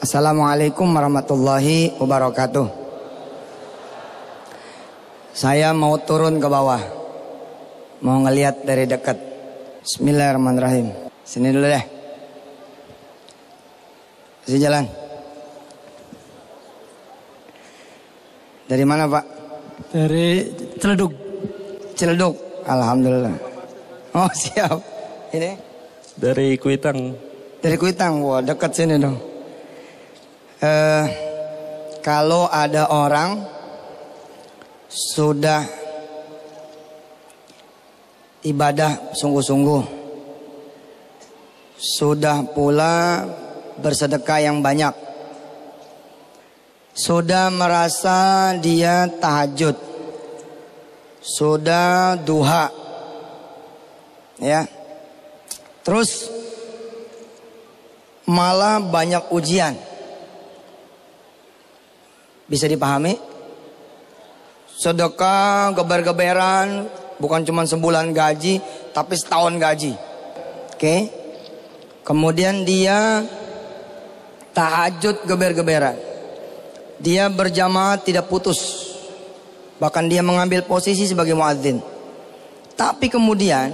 Assalamualaikum warahmatullahi wabarakatuh. Saya mau turun ke bawah, mau ngelihat dari dekat. Bismillahirrahmanirrahim. Sini dulu deh. Kasih jalan. Dari mana Pak? Dari Ciledug. Ciledug. Alhamdulillah. Oh siap. Ini? Dari Kuitang. Dari Kuitang. Wah dekat sini dong. Kalau ada orang sudah ibadah sungguh-sungguh, sudah pula bersedekah yang banyak, sudah merasa dia tahajud, sudah duha, ya, terus malah banyak ujian. Bisa dipahami? Sedekah geber-geberan, bukan cuma sebulan gaji, tapi setahun gaji. Oke? Kemudian dia tahajud geber-geberan. Dia berjamaah tidak putus. Bahkan dia mengambil posisi sebagai muadzin. Tapi kemudian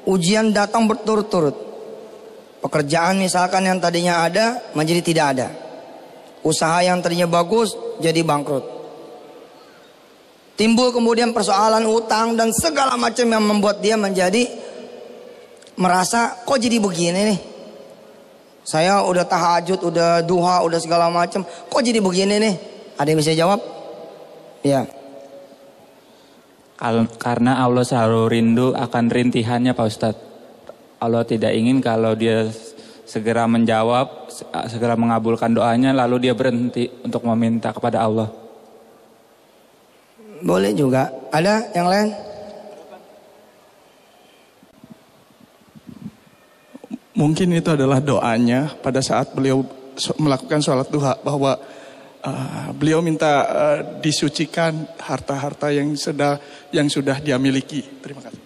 ujian datang berturut-turut. Pekerjaan misalkan yang tadinya ada menjadi tidak ada. Usaha yang tadinya bagus jadi bangkrut. Timbul kemudian persoalan utang dan segala macam yang membuat dia menjadi merasa kok jadi begini nih. Saya udah tahajud, udah duha, udah segala macam, kok jadi begini nih? Ada yang bisa jawab? Ya. Karena Allah selalu rindu akan rintihannya Pak Ustadz. Allah tidak ingin kalau dia segera menjawab, segera mengabulkan doanya, lalu dia berhenti untuk meminta kepada Allah. Boleh juga. Ada yang lain? Mungkin itu adalah doanya pada saat beliau melakukan sholat duha, bahwa beliau minta disucikan harta-harta yang sudah dia miliki. Terima kasih.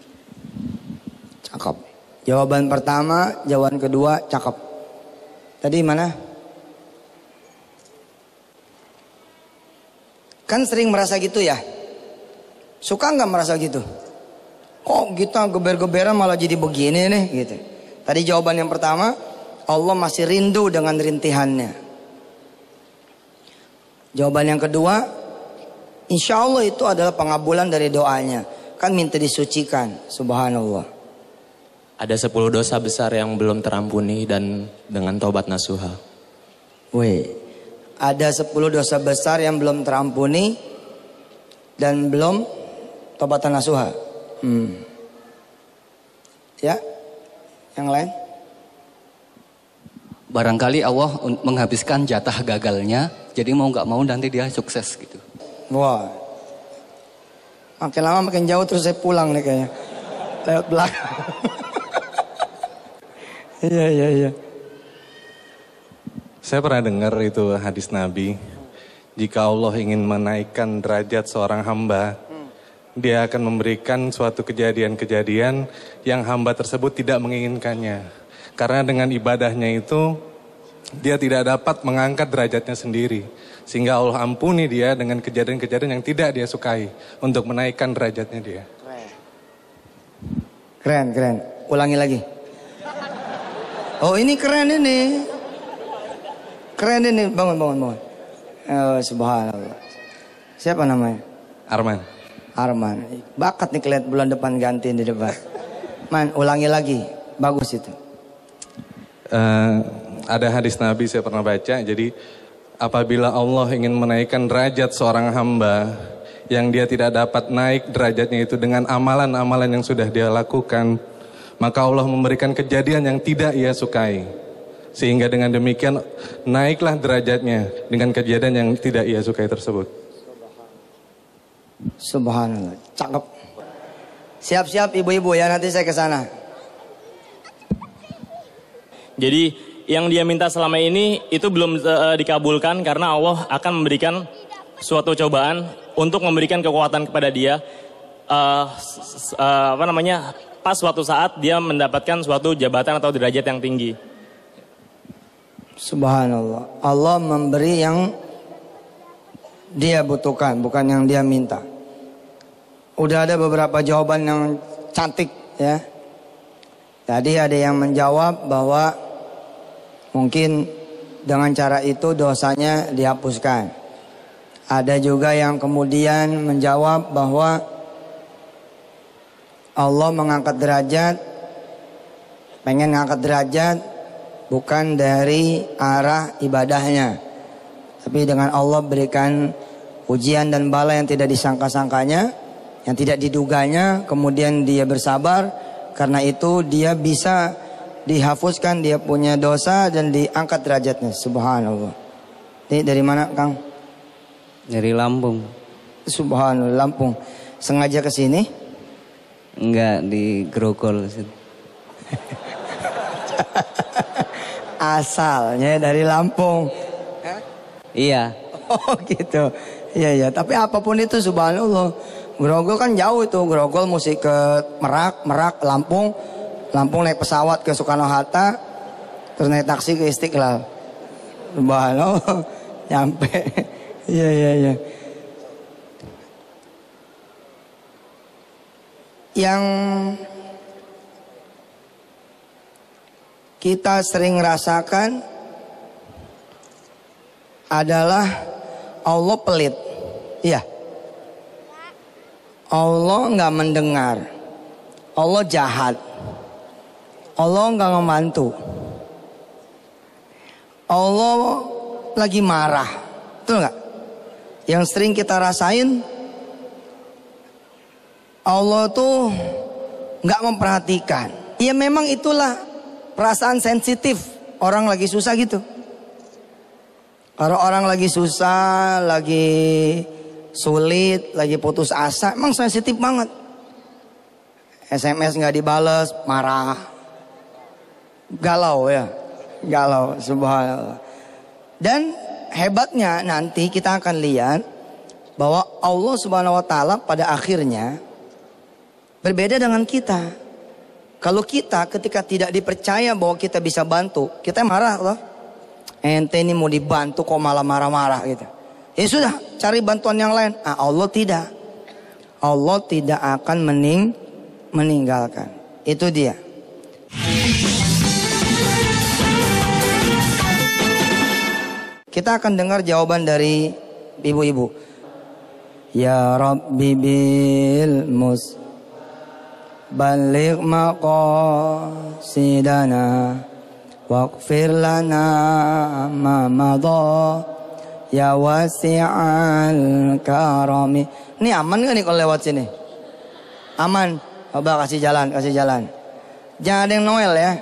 Cakep. Jawaban pertama, jawaban kedua cakep. Tadi mana? Kan sering merasa gitu ya? Suka nggak merasa gitu? Kok kita geber-geberan malah jadi begini nih gitu. Tadi jawaban yang pertama, Allah masih rindu dengan rintihannya. Jawaban yang kedua, insya Allah itu adalah pengabulan dari doanya. Kan minta disucikan, subhanallah. Ada 10 dosa besar yang belum terampuni dan dengan taubat nasuha. Wih, ada 10 dosa besar yang belum terampuni dan belum taubatan nasuha. Ya, yang lain? Barangkali Allah menghabiskan jatah gagalnya, jadi mau nggak mau nanti dia sukses gitu. Wah, makin lama makin jauh terus saya pulang nih kayaknya. Lewat belakang. Iya. Saya pernah dengar itu hadis Nabi. Jika Allah ingin menaikkan derajat seorang hamba, dia akan memberikan suatu kejadian-kejadian yang hamba tersebut tidak menginginkannya. Karena dengan ibadahnya itu, dia tidak dapat mengangkat derajatnya sendiri. Sehingga Allah ampuni dia dengan kejadian-kejadian yang tidak dia sukai untuk menaikkan derajatnya dia. Keren. Ulangi lagi. Oh ini keren ini. Keren ini. Bangun. Oh, subhanallah. Siapa namanya? Arman. Bakat nih kelihatan bulan depan gantiin di depan. Man, ulangi lagi. Bagus itu. Ada hadis Nabi saya pernah baca. Jadi apabila Allah ingin menaikkan derajat seorang hamba yang dia tidak dapat naik derajatnya itu dengan amalan-amalan yang sudah dia lakukan, maka Allah memberikan kejadian yang tidak ia sukai. Sehingga dengan demikian naiklah derajatnya dengan kejadian yang tidak ia sukai tersebut. Subhanallah, cakep. Siap-siap ibu-ibu ya, nanti saya ke sana. Jadi yang dia minta selama ini itu belum dikabulkan karena Allah akan memberikan suatu cobaan untuk memberikan kekuatan kepada dia. Pas suatu saat dia mendapatkan suatu jabatan atau derajat yang tinggi. Subhanallah. Allah memberi yang dia butuhkan, bukan yang dia minta. Udah ada beberapa jawaban yang cantik ya. Tadi ada yang menjawab bahwa mungkin dengan cara itu dosanya dihapuskan. Ada juga yang kemudian menjawab bahwa Allah mengangkat derajat, pengen ngangkat derajat bukan dari arah ibadahnya, tapi dengan Allah berikan ujian dan bala yang tidak disangka-sangkanya, yang tidak diduganya, kemudian dia bersabar, karena itu dia bisa dihapuskan dia punya dosa dan diangkat derajatnya. Subhanallah. Ini dari mana, Kang? Dari Lampung. Subhanallah, Lampung. Sengaja ke sini? Enggak, di Grogol. Asalnya dari Lampung. Iya. Oh gitu. Iya. Tapi apapun itu subhanallah. Grogol kan jauh itu. Grogol mesti ke Merak, Lampung. Lampung naik pesawat ke Soekarno-Hatta. Terus naik taksi ke Istiqlal. Subhanallah. Nyampe. Iya. Yang kita sering rasakan adalah Allah pelit. Iya. Allah nggak mendengar. Allah jahat. Allah nggak membantu. Allah lagi marah. Betul nggak? Yang sering kita rasain, Allah tuh nggak memperhatikan. Ya memang itulah perasaan sensitif orang lagi susah gitu. Kalau orang lagi susah, lagi sulit, lagi putus asa, emang sensitif banget. SMS nggak dibales, marah, galau ya, galau, subhanallah. Dan hebatnya nanti kita akan lihat bahwa Allah Subhanahu Wa Taala pada akhirnya berbeda dengan kita. Kalau kita ketika tidak dipercaya bahwa kita bisa bantu, kita marah loh. Ente ini mau dibantu kok malah marah-marah gitu. Ya sudah, cari bantuan yang lain. Allah tidak. Allah tidak akan meninggalkan. Itu dia. Kita akan dengar jawaban dari ibu-ibu. Ya Rabbi bil Balik maqasidana waghfir lana ma madha ya wasi'al karami. Ini aman gak nih kalau lewat sini? Aman. Coba kasih jalan. Jangan ada yang Noel ya.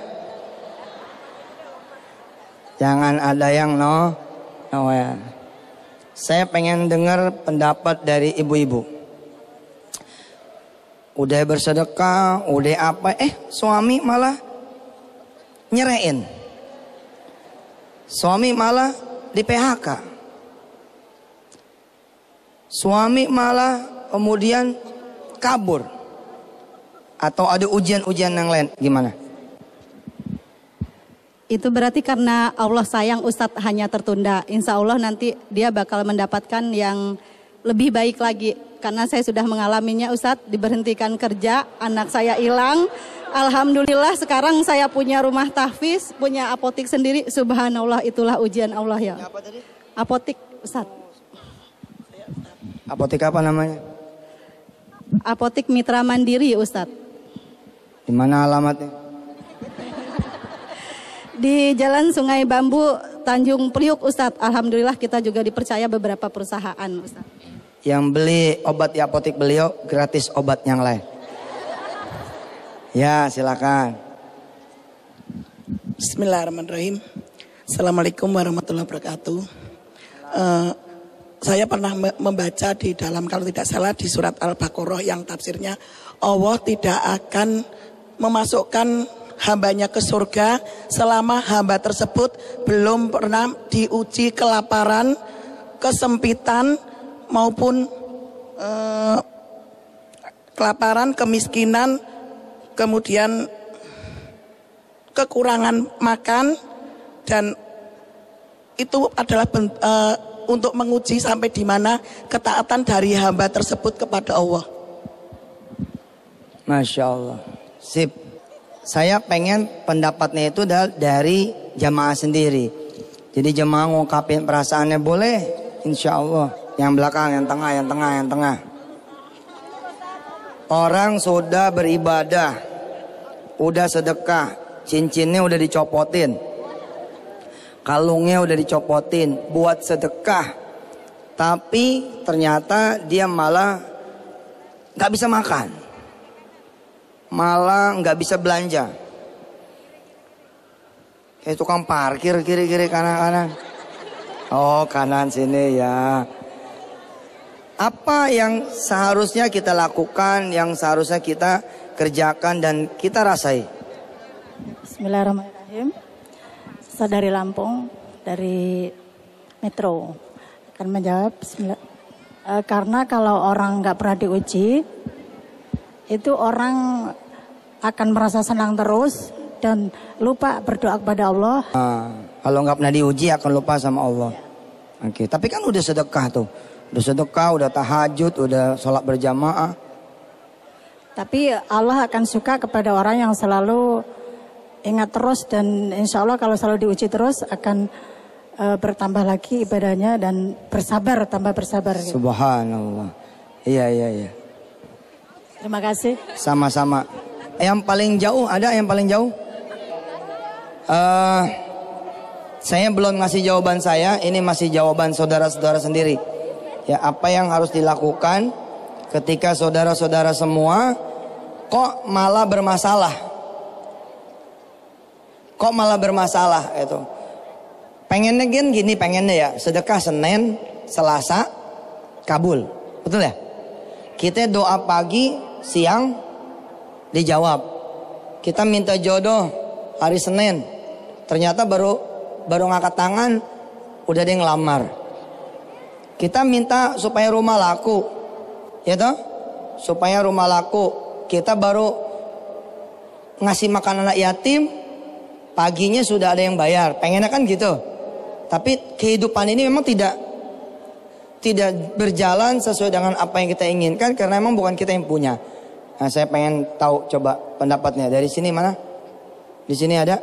Jangan ada yang Noel. Saya pengen dengar pendapat dari ibu-ibu. Udah bersedekah, udah apa, suami malah nyerein. Suami malah di PHK. Suami malah kemudian kabur. Atau ada ujian-ujian yang lain, gimana? Itu berarti karena Allah sayang Ustadz hanya tertunda. Insya Allah nanti dia bakal mendapatkan yang lebih baik lagi. Karena saya sudah mengalaminya Ustadz, diberhentikan kerja, anak saya hilang. Alhamdulillah sekarang saya punya rumah tahfiz, punya apotik sendiri. Subhanallah, itulah ujian Allah ya. Apa tadi? Apotik Ustadz. Apotik apa namanya? Apotik Mitra Mandiri Ustadz. Di mana alamatnya? Di Jalan Sungai Bambu, Tanjung Priuk Ustadz. Alhamdulillah kita juga dipercaya beberapa perusahaan Ustadz. Yang beli obat di apotik beliau gratis obat yang lain. Ya silakan. Bismillahirrahmanirrahim. Assalamualaikum warahmatullahi wabarakatuh. Saya pernah membaca di dalam, kalau tidak salah, di surat Al-Baqarah yang tafsirnya Allah tidak akan memasukkan hambanya ke surga selama hamba tersebut belum pernah diuji kelaparan, kesempitan maupun kelaparan, kemiskinan, kemudian kekurangan makan dan itu adalah untuk menguji sampai di mana ketaatan dari hamba tersebut kepada Allah. Masya Allah. Sip. Saya pengen pendapatnya itu dari jamaah sendiri. Jadi jemaah ngungkapin perasaannya boleh, insya Allah. Yang belakang, yang tengah, yang tengah, yang tengah. Orang sudah beribadah, udah sedekah, cincinnya udah dicopotin, kalungnya udah dicopotin, buat sedekah. Tapi ternyata dia malah gak bisa makan, malah gak bisa belanja. Kayak tukang parkir kiri-kiri kanan-kanan. Oh kanan sini ya. Apa yang seharusnya kita lakukan, yang seharusnya kita kerjakan dan kita rasai? Bismillahirrahmanirrahim. Saya dari Lampung, dari Metro. Akan menjawab karena kalau orang nggak pernah diuji, itu orang akan merasa senang terus dan lupa berdoa kepada Allah. Kalau nggak pernah diuji akan lupa sama Allah. Oke, tapi kan udah sedekah tuh. Udah sedekah, udah tahajud, udah sholat berjamaah. Tapi Allah akan suka kepada orang yang selalu ingat terus dan insya Allah kalau selalu diuji terus akan bertambah lagi ibadahnya dan bersabar, tambah bersabar. Gitu. Subhanallah. Iya. Terima kasih. Sama-sama. Yang paling jauh, ada yang paling jauh? Saya belum ngasih jawaban saya, ini masih jawaban saudara-saudara sendiri. Ya, apa yang harus dilakukan ketika saudara-saudara semua kok malah bermasalah? Kok malah bermasalah itu? Pengennya gini, pengennya ya sedekah Senin, Selasa, kabul. Betul ya? Kita doa pagi, siang dijawab. Kita minta jodoh hari Senin. Ternyata baru ngangkat tangan udah ada yang ngelamar. Kita minta supaya rumah laku, ya toh? Supaya rumah laku. Kita baru ngasih makan anak yatim, paginya sudah ada yang bayar. Pengennya kan gitu. Tapi kehidupan ini memang tidak berjalan sesuai dengan apa yang kita inginkan karena memang bukan kita yang punya. Nah, saya pengen tahu coba pendapatnya dari sini mana? Di sini ada?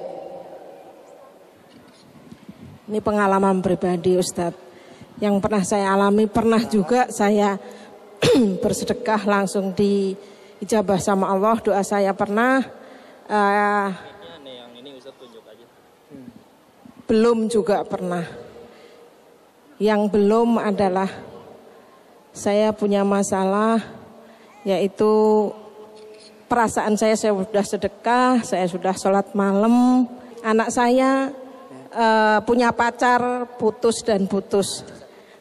Ini pengalaman pribadi Ustadz. Yang pernah saya alami, pernah juga saya bersedekah langsung diijabah sama Allah. Doa saya pernah, belum juga pernah. Yang belum adalah saya punya masalah, yaitu perasaan saya sudah sedekah, saya sudah sholat malam, anak saya punya pacar, putus dan putus.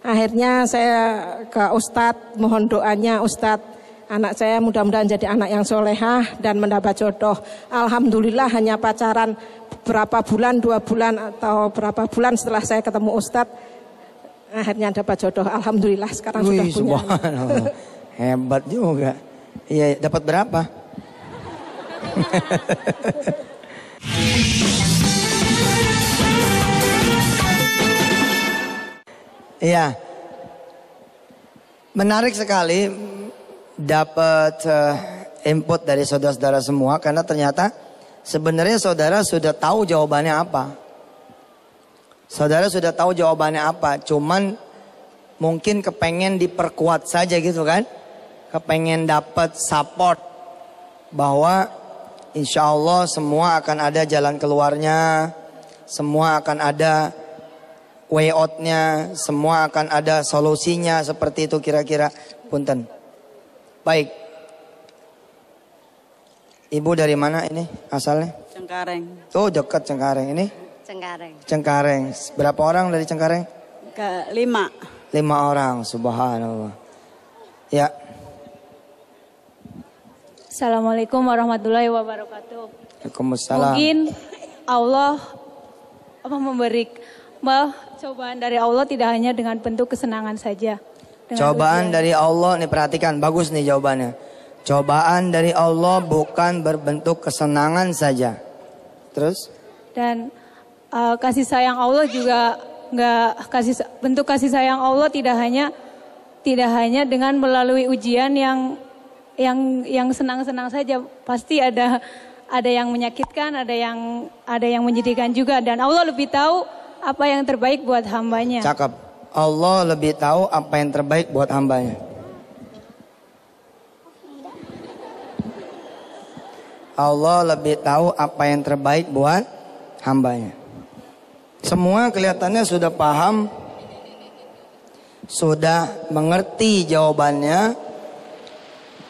Akhirnya saya ke Ustadz, mohon doanya Ustadz, anak saya mudah-mudahan jadi anak yang solehah dan mendapat jodoh. Alhamdulillah hanya pacaran berapa bulan, 2 bulan atau berapa bulan setelah saya ketemu Ustadz, akhirnya dapat jodoh. Alhamdulillah sekarang sudah punya. Subhanallah. Hebat juga. Iya, dapat berapa? Iya, menarik sekali dapat input dari saudara-saudara semua karena ternyata sebenarnya saudara sudah tahu jawabannya apa. Saudara sudah tahu jawabannya apa, cuman mungkin kepengen diperkuat saja gitu kan, kepengen dapat support bahwa insya Allah semua akan ada jalan keluarnya, semua akan ada way out-nya, semua akan ada solusinya, seperti itu kira-kira. Punten. Baik. Ibu dari mana ini asalnya? Cengkareng. Oh, dekat Cengkareng ini? Cengkareng. Cengkareng. Berapa orang dari Cengkareng? 5. 5 orang, subhanallah. Ya. Assalamualaikum warahmatullahi wabarakatuh. Waalaikumsalam. Mungkin Allah memberi cobaan dari Allah tidak hanya dengan bentuk kesenangan saja. Cobaan dari Allah, nih perhatikan, bagus nih jawabannya. Cobaan dari Allah bukan berbentuk kesenangan saja. Terus? Dan kasih sayang Allah juga nggak bentuk kasih sayang Allah tidak hanya dengan melalui ujian yang senang-senang saja. Pasti ada yang menyakitkan, ada yang menyedihkan juga, dan Allah lebih tahu apa yang terbaik buat hambanya. Cakep. Allah lebih tahu apa yang terbaik buat hambanya. Allah lebih tahu apa yang terbaik buat hambanya. Semua kelihatannya sudah paham, sudah mengerti jawabannya.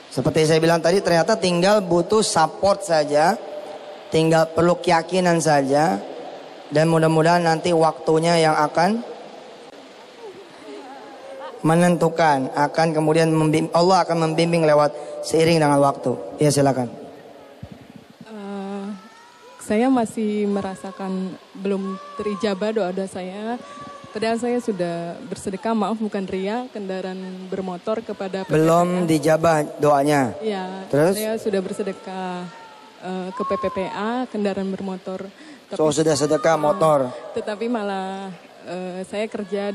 Seperti saya bilang tadi, ternyata tinggal butuh support saja, tinggal perlu keyakinan saja, dan mudah-mudahan nanti waktunya yang akan menentukan, akan kemudian Allah akan membimbing lewat seiring dengan waktu. Ya, silakan. Saya masih merasakan belum terijabah doa-doa saya. Padahal saya sudah bersedekah, maaf bukan ria, kendaraan bermotor kepada PPPA. Belum dijabah doanya. Iya. Terus? Saya sudah bersedekah ke PPPA, kendaraan bermotor. Sudah sedekah motor. Tetapi malah saya kerja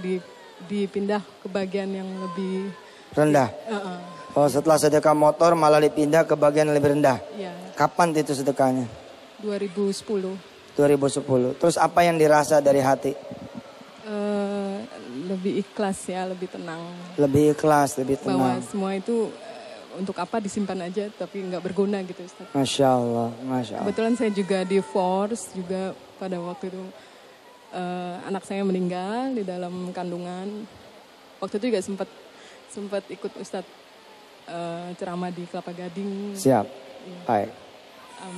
dipindah ke bagian yang lebih rendah. Oh, setelah sedekah motor malah dipindah ke bagian yang lebih rendah. Iya. Kapan itu sedekahnya? 2010. 2010. Terus apa yang dirasa dari hati? Lebih ikhlas ya, lebih tenang. Lebih ikhlas, lebih tenang. Bahwa semua itu untuk apa disimpan aja, tapi nggak berguna gitu, Ustaz. Masya Allah, Masya Allah. Kebetulan saya juga divorce juga pada waktu itu. Anak saya meninggal di dalam kandungan. Waktu itu juga sempat ikut Ustadz ceramah di Kelapa Gading. Siap. Ya. Baik.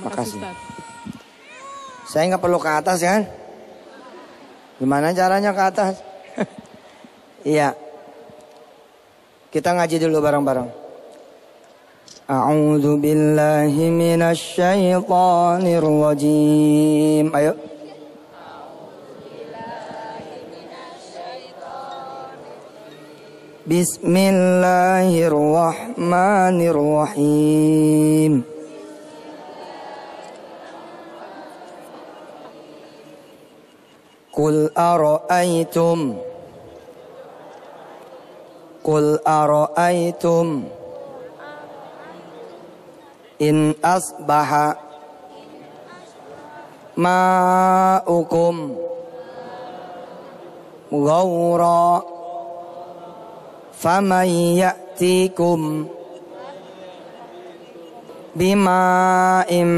Makasih. Ustadz. Saya nggak perlu ke atas kan? Gimana caranya ke atas? Iya. Kita ngaji dulu bareng-bareng. A'udzu billahi minasy syaithanir rajim. Ayo. Bismillahirrahmanirrahim. Qul ara'aytum in asbaha ma'ukum ghawra faman ya'tikum bima'in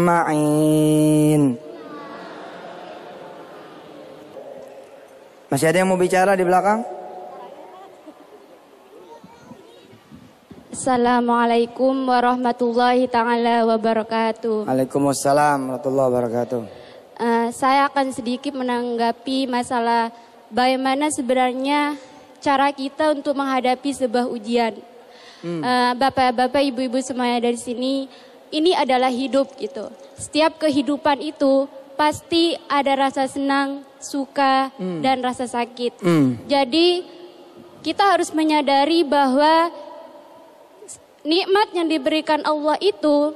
ma'in. Masih ada yang mau bicara di belakang? Assalamualaikum warahmatullahi ta'ala wabarakatuh. Waalaikumsalam warahmatullahi wabarakatuh. Saya akan sedikit menanggapi masalah bagaimana sebenarnya cara kita untuk menghadapi sebuah ujian. Bapak-bapak, ibu-ibu semuanya dari sini, ini adalah hidup gitu. Setiap kehidupan itu pasti ada rasa senang, suka, dan rasa sakit. Jadi kita harus menyadari bahwa nikmat yang diberikan Allah itu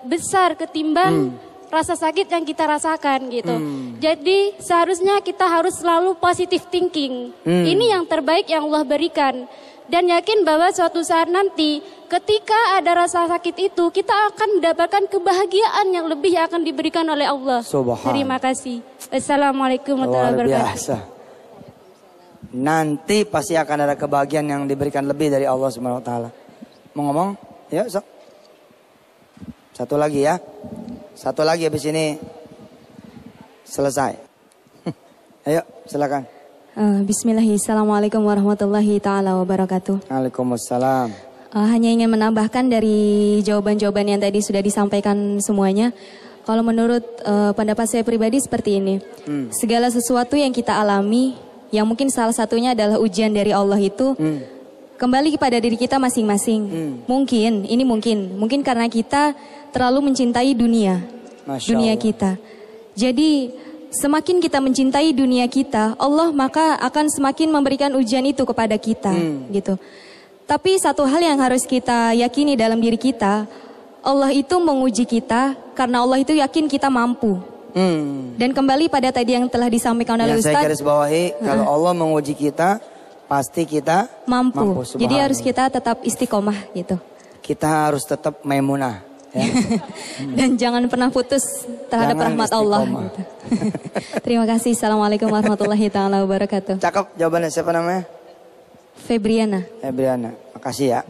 besar ketimbang rasa sakit yang kita rasakan gitu. Jadi seharusnya kita harus selalu positive thinking. Ini yang terbaik yang Allah berikan. Dan yakin bahwa suatu saat nanti ketika ada rasa sakit itu kita akan mendapatkan kebahagiaan yang lebih yang akan diberikan oleh Allah. Terima kasih. Assalamualaikum warahmatullahi wabarakatuh. Luar biasa. Nanti pasti akan ada kebahagiaan yang diberikan lebih dari Allah Subhanahu wa taala. Mau ngomong? Ya, sok. Satu lagi ya. Satu lagi habis ini selesai. Ayo, silakan. Bismillahirrahmanirrahim. Assalamualaikum warahmatullahi taala wabarakatuh. Waalaikumsalam. Hanya ingin menambahkan dari jawaban-jawaban yang tadi sudah disampaikan semuanya. Kalau menurut pendapat saya pribadi seperti ini. Segala sesuatu yang kita alami, yang mungkin salah satunya adalah ujian dari Allah itu, kembali kepada diri kita masing-masing. Mungkin karena kita terlalu mencintai dunia kita. Jadi semakin kita mencintai dunia kita, Allah maka akan semakin memberikan ujian itu kepada kita, gitu. Tapi satu hal yang harus kita yakini dalam diri kita, Allah itu menguji kita karena Allah itu yakin kita mampu. Dan kembali pada tadi yang telah disampaikan oleh Yang saya Ustadz. garis bawahi, kalau Allah menguji kita, pasti kita Mampu. Jadi Subhanallah. harus kita tetap istiqomah gitu. Kita harus tetap maimunah. Ya. Dan jangan pernah putus terhadap Jangan rahmat Allah. istiqomah. Gitu. Terima kasih. Assalamualaikum warahmatullahi taala wabarakatuh. Cakep jawabannya, siapa namanya? Febriana. Febriana. Makasih ya.